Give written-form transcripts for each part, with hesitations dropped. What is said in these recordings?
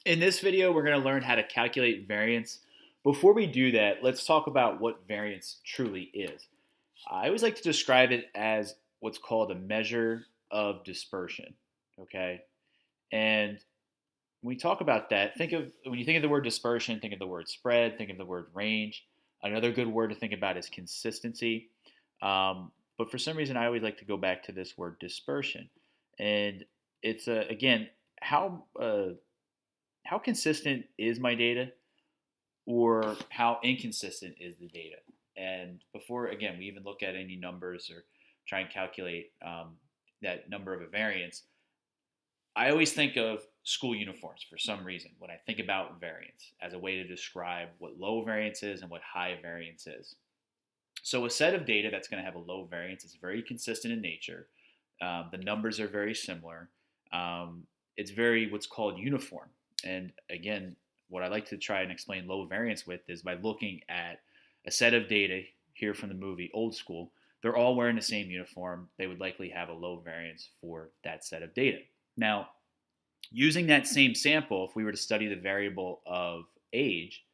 In this video, we're going to learn how to calculate variance. Before we do that, let's talk about what variance truly is. I always like to describe it as what's called a measure of dispersion. Okay, and when we talk about that, when you think of the word dispersion, think of the word spread, think of the word range. Another good word to think about is consistency. But for some reason, I always like to go back to this word dispersion, and it's again how how consistent is my data, or how inconsistent is the data? And before, again, we even look at any numbers or try and calculate that number of a variance, I always think of school uniforms for some reason when I think about variance as a way to describe what low variance is and what high variance is. So a set of data that's going to have a low variance is very consistent in nature. The numbers are very similar. It's very what's called uniform. And again, what I like to try and explain low variance with is by looking at a set of data here from the movie Old School. They're all wearing the same uniform. They would likely have a low variance for that set of data. Now, using that same sample, if we were to study the variable of age,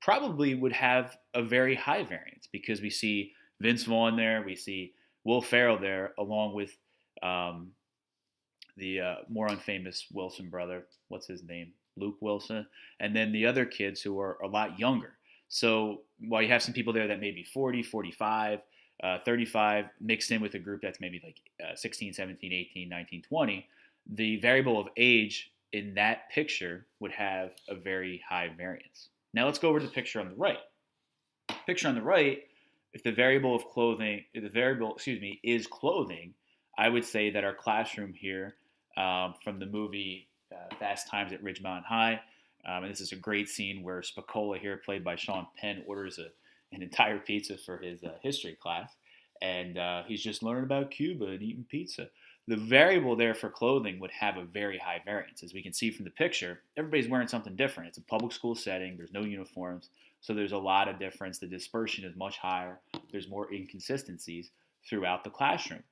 probably would have a very high variance because we see Vince Vaughn there, we see Will Ferrell there, along with um, the more unfamous Wilson brother. What's his name? Luke Wilson. And then the other kids who are a lot younger. So while you have some people there that may be 40, 45, 35, mixed in with a group that's maybe like 16, 17, 18, 19, 20, the variable of age in that picture would have a very high variance. Now let's go over to the picture on the right. Picture on the right, if the variable of clothing, if the variable, excuse me, is clothing, I would say that our classroom here from the movie Fast Times at Ridgemont High, and this is a great scene where Spacola here, played by Sean Penn, orders an entire pizza for his history class, and he's just learning about Cuba and eating pizza. The variable there for clothing would have a very high variance. As we can see from the picture, everybody's wearing something different. It's a public school setting. There's no uniforms. So there's a lot of difference. The dispersion is much higher. There's more inconsistencies throughout the classroom.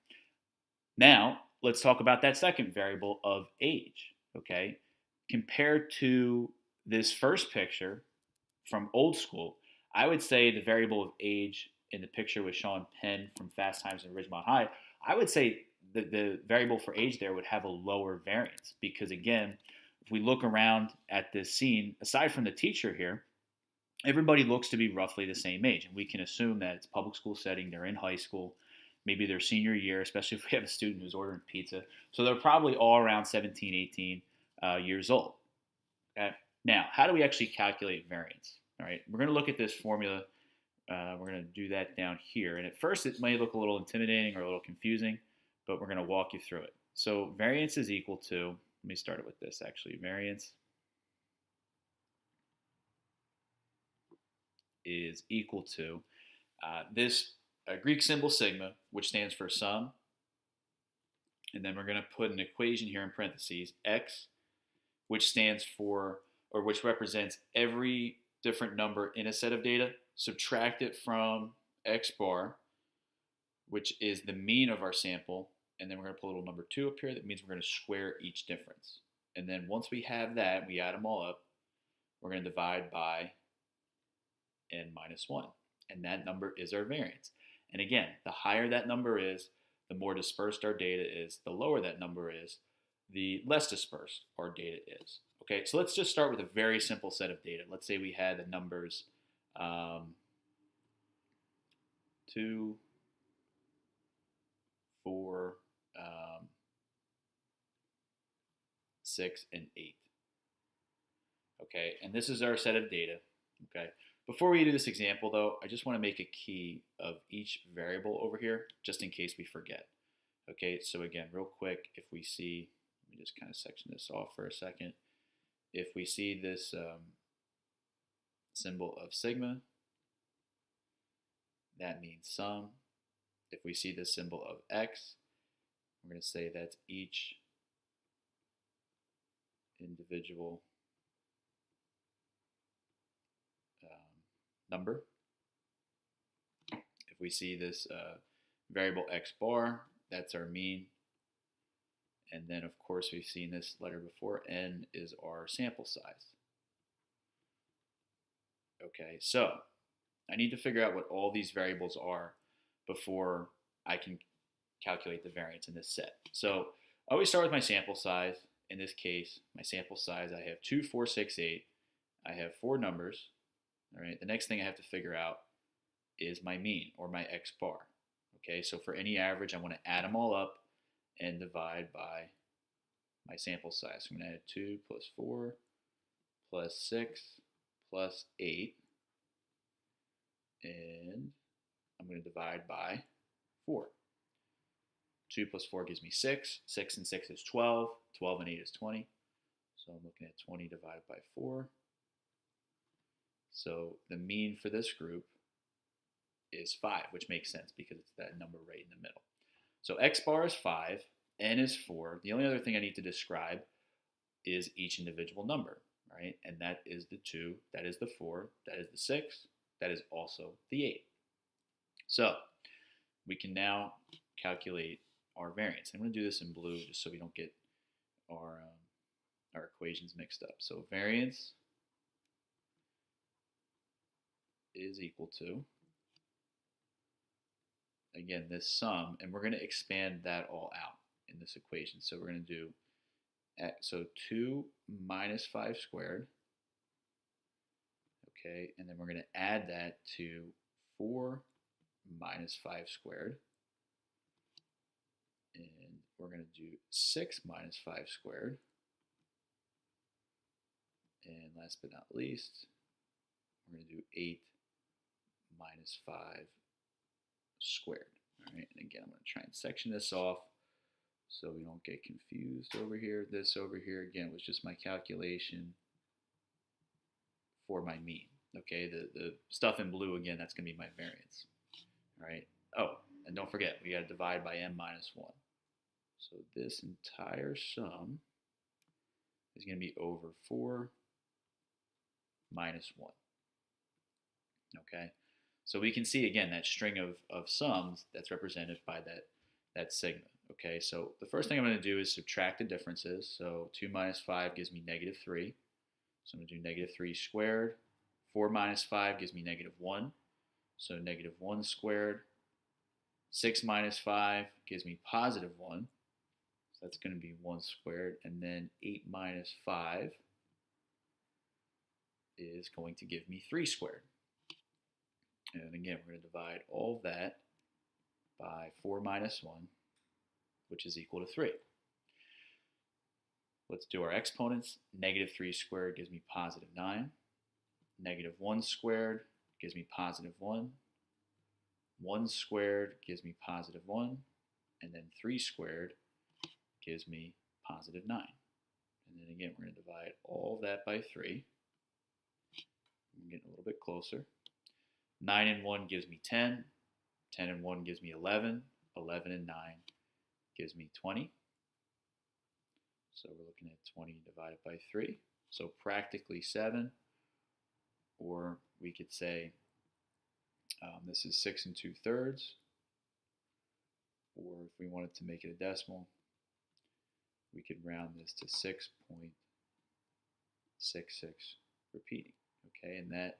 Now, let's talk about that second variable of age, okay? Compared to this first picture from Old School, I would say the variable of age in the picture with Sean Penn from Fast Times at Ridgemont High, I would say the variable for age there would have a lower variance because, again, if we look around at this scene, aside from the teacher here, everybody looks to be roughly the same age. And we can assume that it's a public school setting, they're in high school, maybe their senior year, especially if we have a student who's ordering pizza. So they're probably all around 17, 18 years old. Okay? Now, how do we actually calculate variance? All right, we're going to look at this formula. We're going to do that down here. And at first, it may look a little intimidating or a little confusing, but we're going to walk you through it. So variance is equal to, let me start it with this actually. Variance is equal to this Greek symbol sigma, which stands for sum. And then we're going to put an equation here in parentheses, x, which stands for, or which represents every different number in a set of data. Subtract it from x bar, which is the mean of our sample. And then we're going to put a little number 2 up here. That means we're going to square each difference. And then once we have that, we add them all up, we're going to divide by n minus 1. And that number is our variance. And again, the higher that number is, the more dispersed our data is. The lower that number is, the less dispersed our data is. Okay, so let's just start with a very simple set of data. Let's say we had the numbers 2, 4, 6, and 8. Okay, and this is our set of data. Okay, before we do this example though, I just want to make a key of each variable over here, just in case we forget. Okay, so again, real quick, if we see, let me just kind of section this off for a second. If we see this symbol of sigma, that means sum. If we see the symbol of x, we're going to say that's each individual number. If we see this variable x bar, that's our mean. And then, of course, we've seen this letter before. N is our sample size. Okay, so I need to figure out what all these variables are before I can calculate the variance in this set. So I always start with my sample size. In this case, my sample size, I have 2, 4, 6, 8. I have 4 numbers. All right, the next thing I have to figure out is my mean, or my x bar. Okay, so for any average, I want to add them all up and divide by my sample size. So I'm going to add 2 plus 4 plus 6 plus 8. And I'm going to divide by 4. 2 plus 4 gives me 6. 6 and 6 is 12. 12 and 8 is 20. So I'm looking at 20 divided by 4. So the mean for this group is 5, which makes sense because it's that number right in the middle. So x bar is 5, n is 4. The only other thing I need to describe is each individual number, right? And that is the 2, that is the 4, that is the 6, that is also the 8. So we can now calculate our variance. I'm going to do this in blue just so we don't get our equations mixed up. So variance is equal to, again, this sum, and we're going to expand that all out in this equation. So we're going to do, so 2 minus 5 squared, okay, and then we're going to add that to 4 minus 5 squared, and we're going to do 6 minus 5 squared, and last but not least, we're going to do 8 minus 5 squared. All right, and again, I'm going to try and section this off so we don't get confused over here. This over here, again, was just my calculation for my mean. Okay, the stuff in blue, again, that's going to be my variance. All right, oh, and don't forget, we got to divide by n minus 1. So this entire sum is going to be over 4 minus 1. Okay, so we can see, again, that string of sums that's represented by that sigma. Okay, so the first thing I'm going to do is subtract the differences. So 2 minus 5 gives me negative 3. So I'm going to do negative 3 squared. 4 minus 5 gives me negative 1. So negative 1 squared. 6 minus 5 gives me positive 1. So that's going to be 1 squared. And then 8 minus 5 is going to give me 3 squared. And again, we're going to divide all of that by 4 minus 1, which is equal to 3. Let's do our exponents. Negative 3 squared gives me positive 9. Negative 1 squared gives me positive 1. 1 squared gives me positive 1. And then 3 squared gives me positive 9. And then again, we're going to divide all of that by 3. I'm getting a little bit closer. 9 and 1 gives me 10. 10 and 1 gives me 11. 11 and 9 gives me 20. So we're looking at 20 divided by 3. So practically 7. Or we could say this is 6 2/3. Or if we wanted to make it a decimal, we could round this to 6.66 repeating. Okay, and that,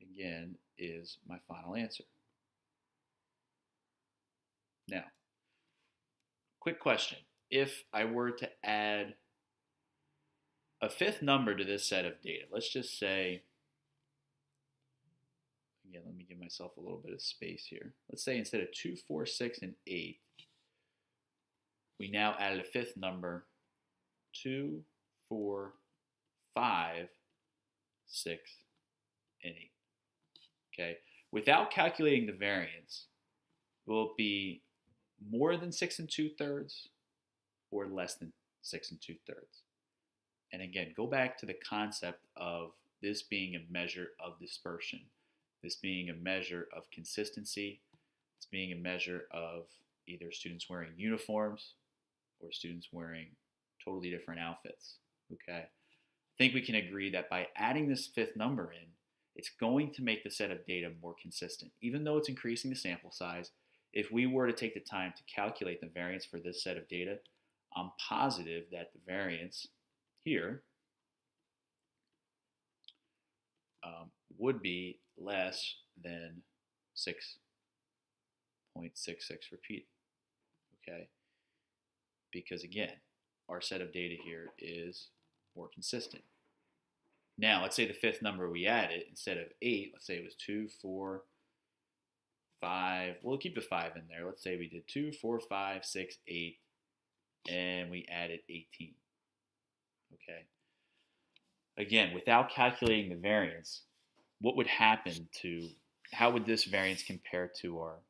again, is my final answer. Now, quick question. If I were to add a fifth number to this set of data, let's just say, again, let me give myself a little bit of space here. Let's say instead of 2, 4, 6, and 8, we now added a fifth number, 2, 4, 5, 6, and 8. Okay, without calculating the variance, will it be more than 6 2/3 or less than 6 2/3? And again, go back to the concept of this being a measure of dispersion, this being a measure of consistency, it's being a measure of either students wearing uniforms or students wearing totally different outfits. Okay, I think we can agree that by adding this fifth number in, it's going to make the set of data more consistent. Even though it's increasing the sample size, if we were to take the time to calculate the variance for this set of data, I'm positive that the variance here would be less than 6.66 repeated, okay? Because again, our set of data here is more consistent. Now, let's say the fifth number we added, instead of 8, let's say it was 2, 4, 5. We'll keep the 5 in there. Let's say we did 2, 4, 5, 6, 8, and we added 18. Okay. Again, without calculating the variance, what would happen to, how would this variance compare to our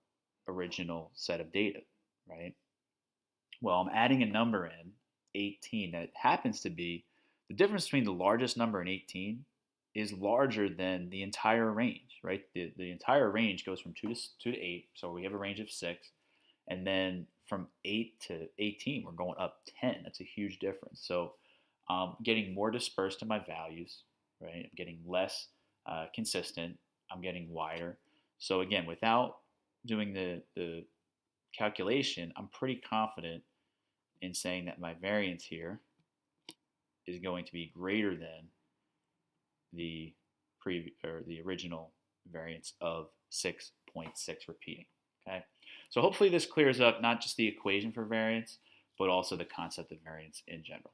original set of data, right? Well, I'm adding a number in, 18, that happens to be, the difference between the largest number and 18 is larger than the entire range, right? The entire range goes from 2 to 8, so we have a range of 6. And then from 8 to 18, we're going up 10. That's a huge difference. So I'm getting more dispersed in my values, right? I'm getting less consistent. I'm getting wider. So again, without doing the calculation, I'm pretty confident in saying that my variance here is going to be greater than the the original variance of 6.6 repeating. Okay, so hopefully this clears up not just the equation for variance, but also the concept of variance in general.